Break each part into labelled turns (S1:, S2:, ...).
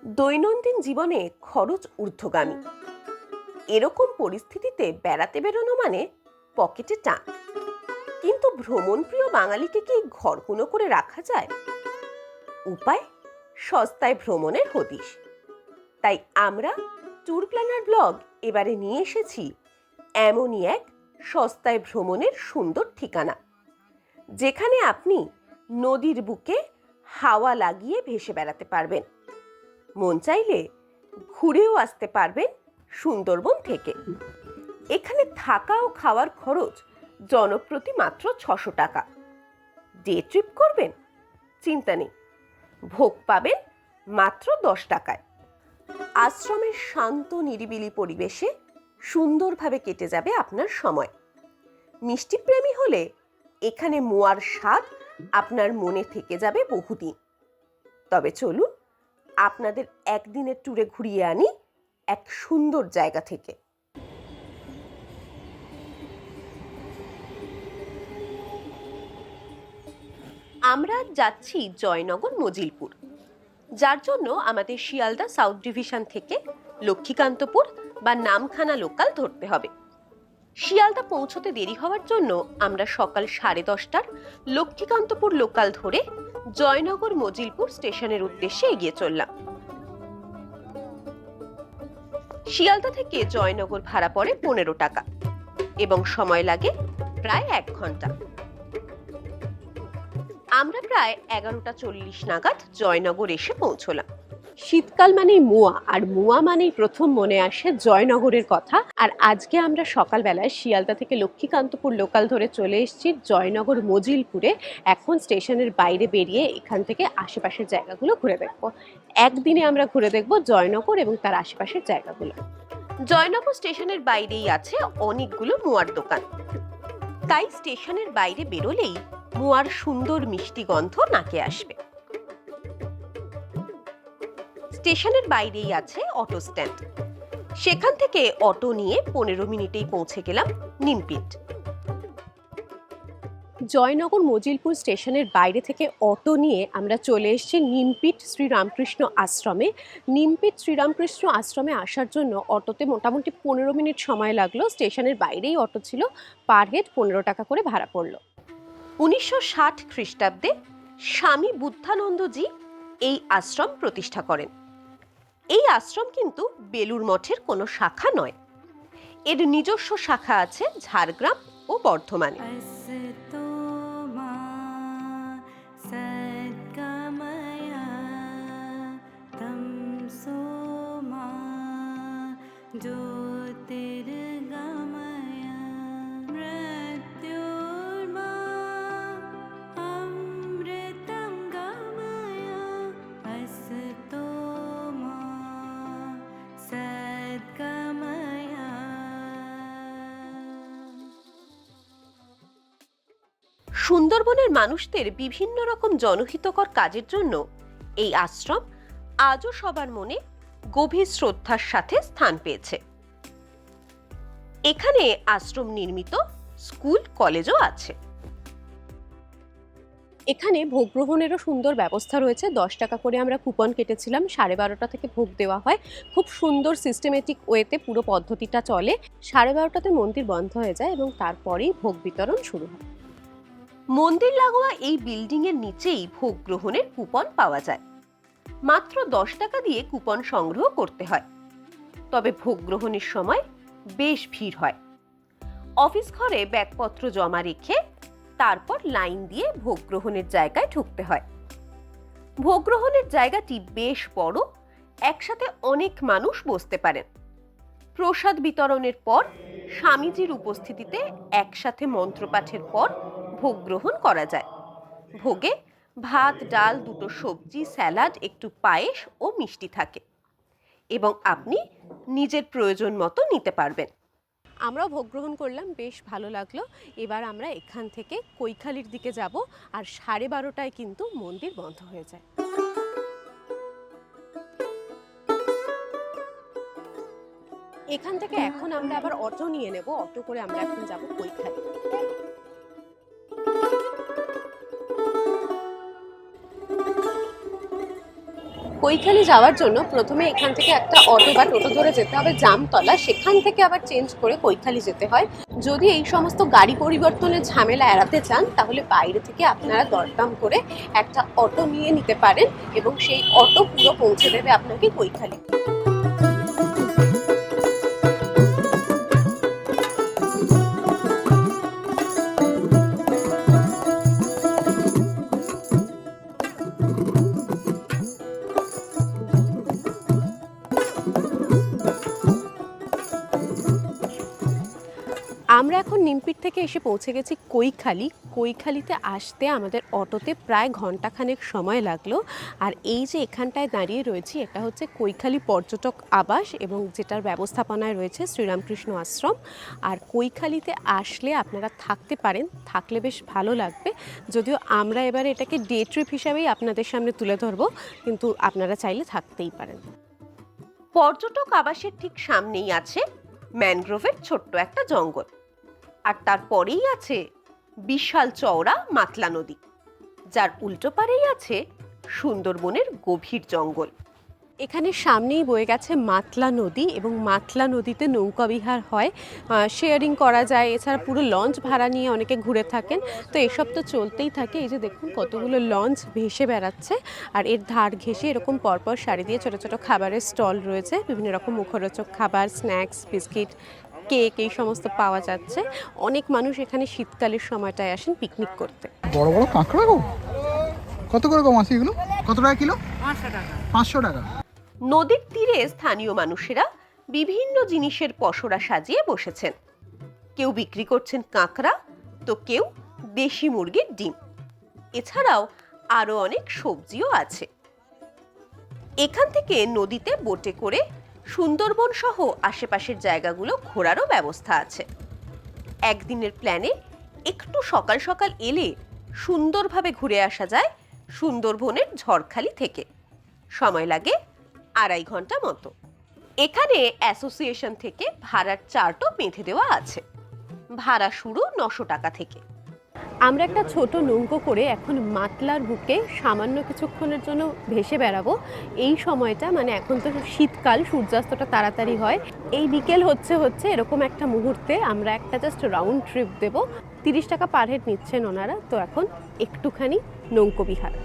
S1: দৈনন্দিন জীবনে খরচ ঊর্ধ্বগামী। এরকম পরিস্থিতিতে বেড়াতে বেরোনো মানে পকেটে টান। কিন্তু ভ্রমণপ্রিয় বাঙালিকে কি ঘরকুনো করে রাখা যায়? উপায় সস্তায় ভ্রমণের হদিশ। তাই আমরা ট্যুর প্ল্যানার ব্লগ এবারে নিয়ে এসেছি এমনই এক সস্তায় ভ্রমণের সুন্দর ঠিকানা, যেখানে আপনি নদীর বুকে হাওয়া লাগিয়ে ভেসে বেড়াতে পারবেন। মন চাইলে ঘুরেও আসতে পারবেন সুন্দরবন থেকে। এখানে থাকা ও খাওয়ার খরচ জনপ্রতি মাত্র 600 টাকা। ডে ট্রিপ করবেন? চিন্তা নেই, ভোগ পাবেন মাত্র 10 টাকায়। আশ্রমের শান্ত নিরিবিলি পরিবেশে সুন্দরভাবে কেটে যাবে আপনার সময়। মিষ্টি প্রেমী হলে এখানে মোয়ার স্বাদ আপনার মনে থেকে যাবে বহুদিন। তবে চলুন আপনাদের একদিনের ট্যুরে ঘুরিয়ে আনি এক সুন্দর জায়গা থেকে। আমরা যাচ্ছি জয়নগর মজিলপুর, যার জন্য আমাদের শিয়ালদা সাউথ ডিভিশন থেকে লক্ষ্মীকান্তপুর বা নামখানা লোকাল ধরতে হবে। শিয়ালদা পৌঁছতে দেরি হওয়ার জন্য আমরা সকাল 10:30টার লক্ষ্মীকান্তপুর লোকাল ধরে জয়নগর মজিলপুর স্টেশনের উদ্দেশ্যে এগিয়ে চললাম। শিয়ালদা থেকে জয়নগর ভাড়া পড়ে 15 টাকা এবং সময় লাগে প্রায় 1 ঘন্টা। আমরা প্রায় 11:40 নাগাদ জয়নগর এসে পৌঁছলাম। শীতকাল মানেই মোয়া, আর মোয়া মানেই প্রথম মনে আসে জয়নগরের কথা। আর আজকে আমরা সকালবেলায় শিয়ালদা থেকে লক্ষ্মীকান্তপুর লোকাল ধরে চলে এসেছি জয়নগর মজিলপুরে। এখন স্টেশনের বাইরে বেরিয়ে এখান থেকে আশেপাশের জায়গাগুলো ঘুরে দেখব। একদিনে আমরা ঘুরে দেখব জয়নগর এবং তার আশেপাশের জায়গাগুলো। জয়নগর স্টেশনের বাইরেই আছে অনেকগুলো মোয়ার দোকান, তাই স্টেশনের বাইরে বেরোলেই মোয়ার সুন্দর মিষ্টি গন্ধ নাকে আসবে। স্টেশনের বাইরেই আছে অটো স্ট্যান্ড, সেখান থেকে অটো নিয়ে 15 মিনিটেই পৌঁছে গেলাম নিমপিট। জয়নগর মজিলপুর স্টেশনের বাইরে থেকে অটো নিয়ে আমরা চলে এসেছি নিমপিট শ্রীরামকৃষ্ণ আশ্রমে। নিমপিট শ্রীরামকৃষ্ণ আশ্রমে আসার জন্য অটোতে মোটামুটি 15 মিনিট সময় লাগলো। স্টেশনের বাইরেই অটো ছিল, পার হেড 15 টাকা করে ভাড়া পড়লো। 1960 খ্রিস্টাব্দে স্বামী বুদ্ধানন্দজি এই আশ্রম প্রতিষ্ঠা করেন। এই আশ্রম কিন্তু বেলুর মঠের কোনো শাখা নয়, এর নিজস্ব শাখা আছে ঝাড়গ্রাম ও বর্ধমানে। সুন্দরবনের মানুষদের বিভিন্ন রকম জনহিতকর কাজের জন্য এই আশ্রম আজও সবার মনে গভীর শ্রদ্ধার সাথে স্থান পেয়েছে। এখানে আশ্রম নির্মিত স্কুল কলেজও আছে। এখানে ভোগ গ্রহণেরও সুন্দর ব্যবস্থা রয়েছে। 10 টাকা করে আমরা কুপন কেটেছিলাম, 12:30 থেকে ভোগ দেওয়া হয়। খুব সুন্দর সিস্টেমেটিক ওয়েতে পুরো পদ্ধতিটা চলে। 12:30টাতে মন্দির বন্ধ হয়ে যায় এবং তারপরেই ভোগ বিতরণ শুরু হয়। মন্দির লাগোয়া এই বিল্ডিং এর নিচেই ভোগ গ্রহণের কুপন পাওয়া যায়। মাত্র 10 টাকা দিয়ে কুপন সংগ্রহ করতে হয়। তবে ভোগ গ্রহণের সময় বেশ ভিড় হয়। অফিস ঘরে ব্যাগপত্র জমা রেখে তারপর লাইন দিয়ে ভোগ গ্রহণের জায়গায় ঢুকতে হয়। ভোগ গ্রহণের জায়গাটি বেশ বড়, একসাথে অনেক মানুষ বসতে পারেন। প্রসাদ বিতরণের পর স্বামীজির উপস্থিতিতে একসাথে মন্ত্রপাঠের পর ভোগ গ্রহণ করা যায়। ভোগে ভাত, ডাল, 2টো সবজি, স্যালাড, একটু পায়েস ও মিষ্টি থাকে এবং আপনি নিজের প্রয়োজন মতো নিতে পারবেন। আমরাও ভোগ গ্রহণ করলাম, বেশ ভালো লাগলো। এবার আমরা এখান থেকে কৈখালির দিকে যাব, আর 12:30টায় কিন্তু মন্দির বন্ধ হয়ে যায়। এখান থেকে এখন আমরা আবার অটো নিয়ে নেব, অটো করে আমরা এখন যাব কৈখালি। কৈখালি যাওয়ার জন্য প্রথমে এখান থেকে একটা অটো বা টোটো ধরে যেতে হবে জামতলা, সেখান থেকে আবার চেঞ্জ করে কৈখালি যেতে হয়। যদি এই সমস্ত গাড়ি পরিবর্তনের ঝামেলা এড়াতে চান তাহলে বাইরে থেকে আপনারা দরদাম করে একটা অটো নিয়ে নিতে পারেন এবং সেই অটো পুরো পৌঁছে দেবে আপনাকে কৈখালি। আমরা এখন নিমপিট থেকে এসে পৌঁছে গেছি কৈখালি। কৈখালিতে আসতে আমাদের অটোতে প্রায় ঘন্টাখানেক সময় লাগলো। আর এই যে এখানটায় দাঁড়িয়ে রয়েছি এটা হচ্ছে কৈখালি পর্যটক আবাস এবং যেটার ব্যবস্থাপনায় রয়েছে শ্রীরামকৃষ্ণ আশ্রম। আর কৈখালিতে আসলে আপনারা থাকতে পারেন, থাকলে বেশ ভালো লাগবে। যদিও আমরা এবারে এটাকে ডে ট্রিপ হিসাবেই আপনাদের সামনে তুলে ধরবো, কিন্তু আপনারা চাইলে থাকতেই পারেন। পর্যটক আবাসের ঠিক সামনেই আছে ম্যানগ্রোভের ছোট্ট একটা জঙ্গল, আর তারপরেই আছে বিশাল চওড়া মাতলা নদী, যার উল্টো পারেই আছে সুন্দরবনের গভীর জঙ্গল। এখানে সামনেই বয়ে গেছে মাতলা নদী এবং মাতলা নদীতে নৌকা বিহার হয়, শেয়ারিং করা যায়। এছাড়া পুরো লঞ্চ ভাড়া নিয়ে অনেকে ঘুরে থাকেন। তো এসব তো চলতেই থাকে। এই যে দেখুন কতগুলো লঞ্চ ভেসে বেড়াচ্ছে, আর এর ধার ঘেঁষে এরকম পরপর সারি দিয়ে ছোটো ছোটো খাবারের স্টল রয়েছে। বিভিন্ন রকম মুখরোচক খাবার, স্ন্যাক্স, বিস্কিট, কেক এই সমস্ত পাওয়া যাচ্ছে। অনেক মানুষ এখানে শীতকালের সময়টায় আসেন পিকনিক করতে।
S2: বড় বড় কাঁকড়া গো, কত করে গো মাছ এগুলো? কত টাকা কিলো? 500 টাকা। 500 টাকা।
S1: নদীর তীরে স্থানীয় মানুষেরা বিভিন্ন জিনিসের পসরা সাজিয়ে বসেছেন। কেউ বিক্রি করছেন কাঁকড়া, তো কেউ দেশি মুরগির ডিম। এছাড়াও আরো অনেক সবজিও আছে। এখান থেকে নদীতে বোটে করে সুন্দরবন সহ আশেপাশের জায়গাগুলো ঘোরারও ব্যবস্থা আছে। একদিনের প্ল্যানে একটু সকাল সকাল এলে সুন্দরভাবে ঘুরে আসা যায় সুন্দরবনের ঝড়খালি থেকে। সময় লাগে 2.5 ঘন্টা মতো। এখানে অ্যাসোসিয়েশন থেকে ভাড়ার চার্টও বেঁধে দেওয়া আছে। ভাড়া শুরু 900 টাকা থেকে। আমরা একটা ছোট নৌকো করে এখন মাতলার বুকে সামান্য কিছুক্ষণের জন্য ভেসে বেড়াবো। এই সময়টা মানে এখন তো শীতকাল, সূর্যাস্তটা তাড়াতাড়ি হয়। এই বিকেল হচ্ছে এরকম একটা মুহূর্তে আমরা একটা জাস্ট রাউন্ড ট্রিপ দেব। 30 টাকা পার হেড নিচ্ছেন ওনারা। তো এখন একটুখানি নৌকো বিহার।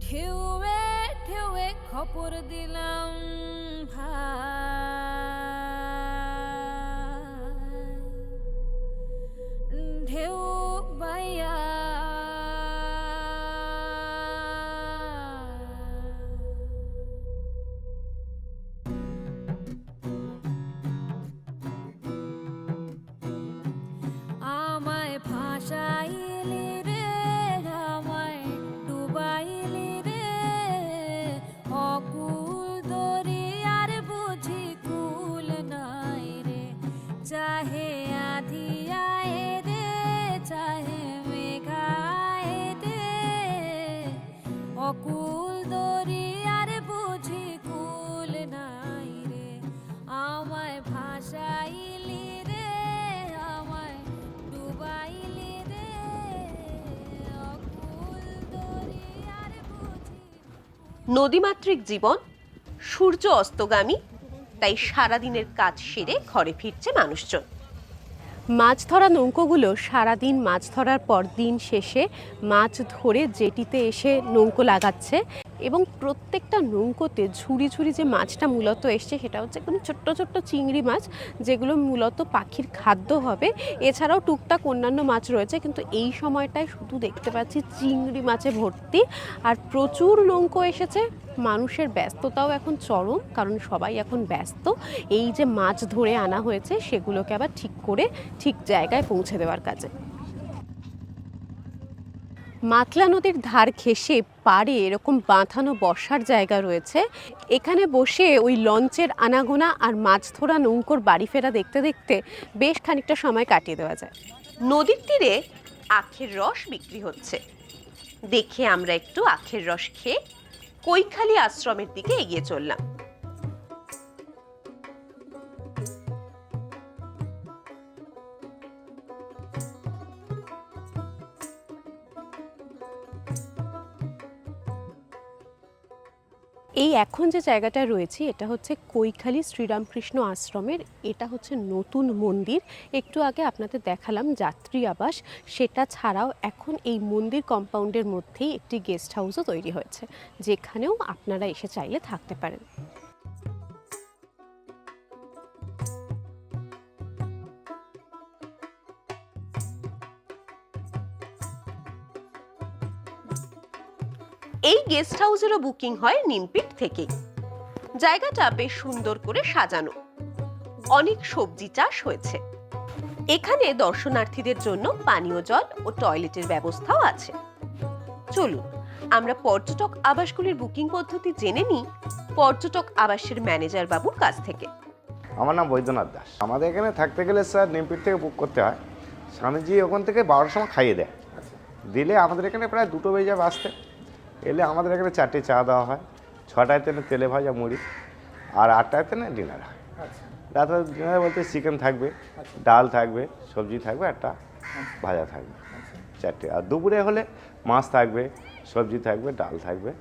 S3: ঢেউয়ে ঢেউয়ে খবর দিলাম ভাই, ঢেউ বাইয়া আমায় ভাসাইলি রে, আমায় ডুবাইলি রে, অকুল দরিয়ার বুঝি কুল নাই রে, চাহে আধি আয়ে রে, চাহে মেঘায় রে, অকুল দরিয়ার বুঝি কুল নাই রে, আমায় ভাসাইলি রে, আমায় ডুবাইলি রে, অকুল দরিয়ার বুঝি।
S1: নদীমাতৃক জীবন, সূর্য অস্তগামী, তাই সারাদিনের কাজ সেরে ঘরে ফিরছে মানুষজন। মাছ ধরা নৌকোগুলো সারাদিন মাছ ধরার পর দিন শেষে মাছ ধরে জেটিতে এসে নৌকো লাগাচ্ছে এবং প্রত্যেকটা নৌকোতে ঝুড়ি ঝুড়ি যে মাছটা মূলত এসছে সেটা হচ্ছে একদম ছোট্ট ছোট্ট চিংড়ি মাছ, যেগুলো মূলত পাখির খাদ্য হবে। এছাড়াও টুকটাক অন্যান্য মাছ রয়েছে, কিন্তু এই সময়টায় শুধু দেখতে পাচ্ছি চিংড়ি মাছে ভর্তি। আর প্রচুর নৌকো এসেছে। মানুষের ব্যস্ততাও এখন চরম, কারণ সবাই এখন ব্যস্ত এই যে মাছ ধরে আনা হয়েছে সেগুলোকে আবার ঠিক করে ঠিক জায়গায় পৌঁছে দেওয়ার কাজে। মাতলা নদীর ধার ঘেঁষে পাড়ে এরকম বাঁধানো বসার জায়গা রয়েছে। এখানে বসে ওই লঞ্চের আনাগোনা আর মাছ ধরা নৌকোর বাড়ি ফেরা দেখতে দেখতে বেশ খানিকটা সময় কাটিয়ে দেওয়া যায়। নদীর তীরে আখের রস বিক্রি হচ্ছে। দেখে আমরা একটু আখের রস খেয়ে কৈখালী আশ্রমের দিকে এগিয়ে চললাম।
S4: এই এখন যে জায়গাটা রয়েছে এটা হচ্ছে কৈখালী শ্রীরামকৃষ্ণ আশ্রমের। এটা হচ্ছে নতুন মন্দির। একটু আগে আপনাদের দেখালাম যাত্রী আবাস, সেটা ছাড়াও এখন এই মন্দির কম্পাউন্ডের মধ্যেই একটি গেস্ট হাউসও তৈরি হয়েছে, যেখানেও আপনারা এসে চাইলে থাকতে পারেন।
S1: এই গেস্ট হাউসেরও বুকিং হয় নিমপিট থেকেই। জায়গাটা বেশ সুন্দর করে সাজানো, অনেক সবজি চাষ হয়েছে। এখানে দর্শনার্থীদের জন্য পানীয় জল ও টয়লেটের ব্যবস্থাও আছে। চলুন আমরা পর্যটক আবাসগুলির বুকিং পদ্ধতি জেনে নিই পর্যটক আবাসের ম্যানেজার বাবুর কাছ থেকে।
S5: আমার নাম বৈদ্যনাথ দাস। আমাদের এখানে থাকতে গেলে স্যার নিমপিট থেকে বুক করতে হয়। স্বামীজি ওখান থেকে 12টার সময় খাইয়ে দেয়, দিলে আমাদের এখানে প্রায় 2টো বেজে যাবে আসতে। এলে আমাদের এখানে 4টে চা দেওয়া হয়, 6টায় তেনে তেলে ভাজা মুড়ি, আর 8টায় তেনে ডিনার হয়। রাতে ডিনার বলতে চিকেন থাকবে, ডাল থাকবে, সবজি থাকবে, একটা ভাজা থাকবে, 4টে। আর দুপুরে হলে মাছ থাকবে, সবজি থাকবে, ডাল থাকবে,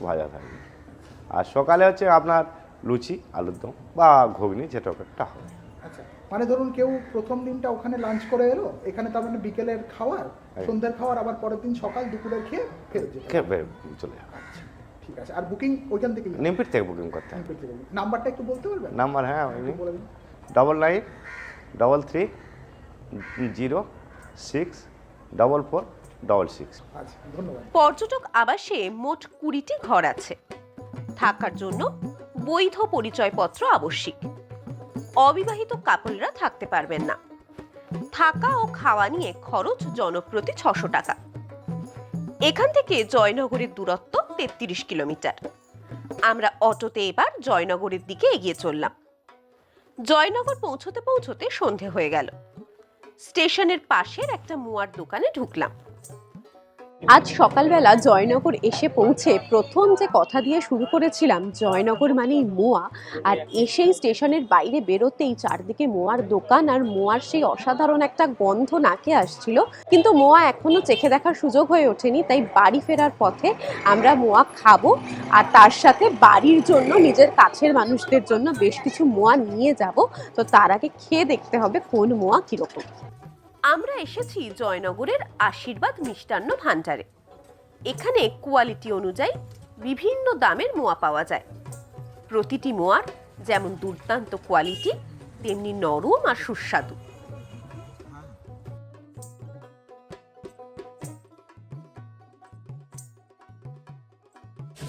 S5: ভাজা থাকবে। আর সকালে হচ্ছে আপনার লুচি, আলুর দম বা ঘুগনি, যেটা একটা হবে।
S2: আচ্ছা, মানে ধরুন কেউ প্রথম দিনটা ওখানে লাঞ্চ করে এলো, এখানে তার মানে বিকেলের খাওয়ার, সন্ধ্যের খাওয়ার, আবার পরের দিন সকাল দুপুরের খেয়ে ফেরত যেতে হবে।
S5: খেয়ে চলে যাবে।
S2: আচ্ছা, ঠিক আছে। আর বুকিং ওইখান থেকে
S5: নিমপিট থেকে বুকিং করতে হবে।
S2: নাম্বারটা একটু বলতে পারবেন?
S5: নাম্বার, হ্যাঁ,
S2: একটু বলে দিন।
S5: 9933064466।
S2: আচ্ছা, ধন্যবাদ।
S1: পর্যটক আবাসে মোট 20টি ঘর আছে। থাকার জন্য বৈধ পরিচয়পত্র আবশ্যিক। অবিবাহিত কাপলরা থাকতে পারবেন না। থাকা ও খাওয়া নিয়ে খরচ জনপ্রতি 600 টাকা। এখান থেকে জয়নগরের দূরত্ব 33 কিলোমিটার। আমরা অটোতে এবার জয়নগরের দিকে এগিয়ে চললাম। জয়নগর পৌঁছতে পৌঁছতে সন্ধে হয়ে গেল। স্টেশনের পাশের একটা মুয়ার দোকানে ঢুকলাম।
S4: আজ সকালবেলা জয়নগর এসে পৌঁছে প্রথম যে কথা দিয়ে শুরু করেছিলাম, জয়নগর মানেই মোয়া, আর এসেই স্টেশনের বাইরে বেরোতেই চারদিকে মোয়ার দোকান আর মোয়ার সেই অসাধারণ একটা গন্ধ নাকে আসছিল। কিন্তু মোয়া এখনো চেখে দেখার সুযোগ হয়ে ওঠেনি, তাই বাড়ি ফেরার পথে আমরা মোয়া খাবো, আর তার সাথে বাড়ির জন্য নিজের কাছের মানুষদের জন্য বেশ কিছু মোয়া নিয়ে যাব। তো তার আগে খেয়ে দেখতে হবে কোন মোয়া কিরকম।
S1: আমরা এসেছি জয়নগরের আশীর্বাদ মিষ্টান্ন ভান্ডারে। এখানে কোয়ালিটি অনুযায়ী বিভিন্ন দামের মোয়া পাওয়া যায়। প্রতিটি মোয়ার যেমন দুর্দান্ত কোয়ালিটি, তেমনি নরম আর সুস্বাদু।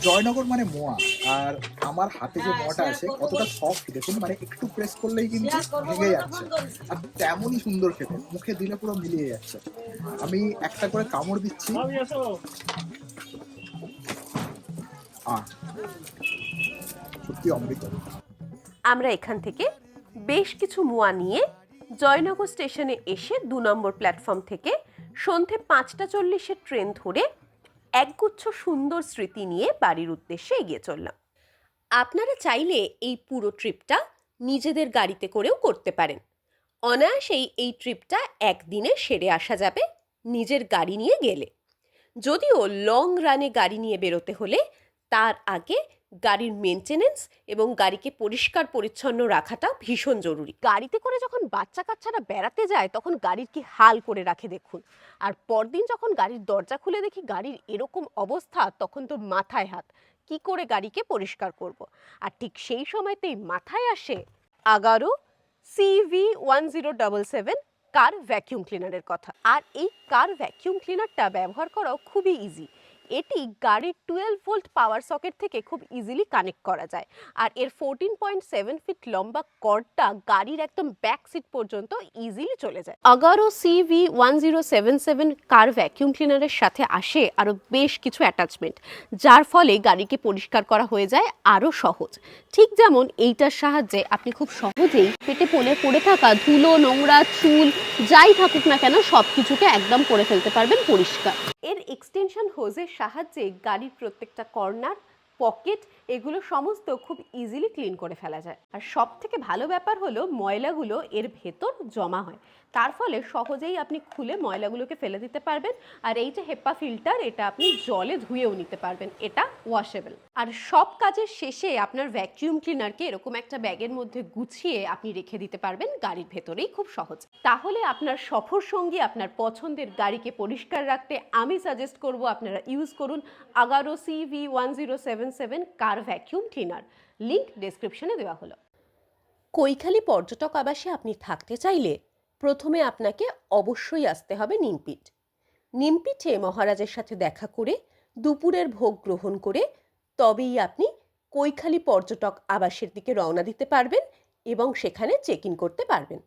S2: জয়নগর মানে মোয়া, আর আমার হাতে যে মোয়াটা আছে কতটা সফট দেখুন, মানে একটু প্রেস করলেই কিন্তু ভেঙে যাচ্ছে, আর তেমনই সুন্দর খেতে, মুখে দিলে পুরো মিলিয়ে যাচ্ছে। আমি একটা করে কামড় দিচ্ছি। সত্যি অমৃত।
S1: আমরা এখান থেকে বেশ কিছু মোয়া নিয়ে জয়নগর স্টেশনে এসে 2 নম্বর প্ল্যাটফর্ম থেকে সন্ধে 5:40 ট্রেন ধরে একগুচ্ছ সুন্দর স্মৃতি নিয়ে বাড়ির উদ্দেশ্যে এগিয়ে চললাম। আপনারা চাইলে এই পুরো ট্রিপটা নিজেদের গাড়িতে করেও করতে পারেন। অনায়াসেই এই ট্রিপটা একদিনে সেরে আসা যাবে নিজের গাড়ি নিয়ে গেলে। যদিও লং রানে গাড়ি নিয়ে বেরোতে হলে তার আগে গাড়ির মেনটেনেন্স এবং গাড়িকে পরিষ্কার পরিচ্ছন্ন রাখাটা ভীষণ জরুরি। গাড়িতে করে যখন বাচ্চা কাচ্চারা বেড়াতে যায় তখন গাড়ির কি হাল করে রাখে দেখুন। আর পরদিন যখন গাড়ির দরজা খুলে দেখি গাড়ির এরকম অবস্থা, তখন তো মাথায় হাত, কি করে গাড়িকে পরিষ্কার করব। আর ঠিক সেই সময়তেই মাথায় আসে আগারো CV1077 কার ভ্যাকিউম ক্লিনারের কথা। আর এই কার ভ্যাকিউম ক্লিনারটা ব্যবহার করাও খুবই ইজি।
S4: এটি গাড়ির 12 ভোল্ট পাওয়ার সকেট থেকে খুব ইজিলি কানেক্ট করা যায়। আর এর 14.7 ফিট লম্বা কর্ডটা গাড়ির একদম ব্যাক সিট পর্যন্ত ইজিলি চলে যায়। আগারো CV1077 কার ভ্যাকিউম ক্লিনারের সাথে আসে আরও বেশ কিছু অ্যাটাচমেন্ট, যার ফলে গাড়িকে পরিষ্কার করা হয়ে যায় আরও সহজ। ঠিক যেমন এইটার সাহায্যে আপনি খুব সহজেই পেটে পড়ে থাকা ধুলো, নোংরা, চুল যাই থাকুক না কেন সব কিছুকে একদম করে ফেলতে পারবেন পরিষ্কার। এর এক্সটেনশন হোজের সাহায্যে গাড়ির প্রত্যেকটা কর্নার, পকেট এগুলো সমস্ত খুব ইজিলি ক্লিন করে ফেলা যায়। আর সব থেকে ভালো ব্যাপার হলো ময়লাগুলো এর ভেতর জমা হয়, তার ফলে সহজেই আপনি খুলে ময়লাগুলোকে ফেলে দিতে পারবেন। আর এই যে হেপা ফিল্টার, এটা আপনি জলে ধুয়েও নিতে পারবেন, এটা ওয়াশেবল। আর সব কাজের শেষে আপনার ভ্যাকিউম ক্লিনারকে এরকম একটা ব্যাগের মধ্যে গুছিয়ে আপনি রেখে দিতে পারবেন গাড়ির ভেতরেই খুব সহজ। তাহলে আপনার সফর সঙ্গী আপনার পছন্দের গাড়িকে পরিষ্কার রাখতে আমি সাজেস্ট করব আপনারা ইউজ করুন আগারো CV1077 কার ভ্যাকিউম ক্লিনার। লিংক ডেসক্রিপশনে দেওয়া হলো। কৈখালী পর্যটক আবাসে আপনি থাকতে চাইলে প্রথমে আপনাকে অবশ্যই আসতে হবে নিমপিট। নিমপিটে মহারাজের সাথে দেখা করে দুপুরের ভোগ গ্রহণ করে তবেই আপনি কৈখালী পর্যটক আবাসের দিকে রওনা দিতে পারবেন এবং সেখানে চেক ইন করতে পারবেন।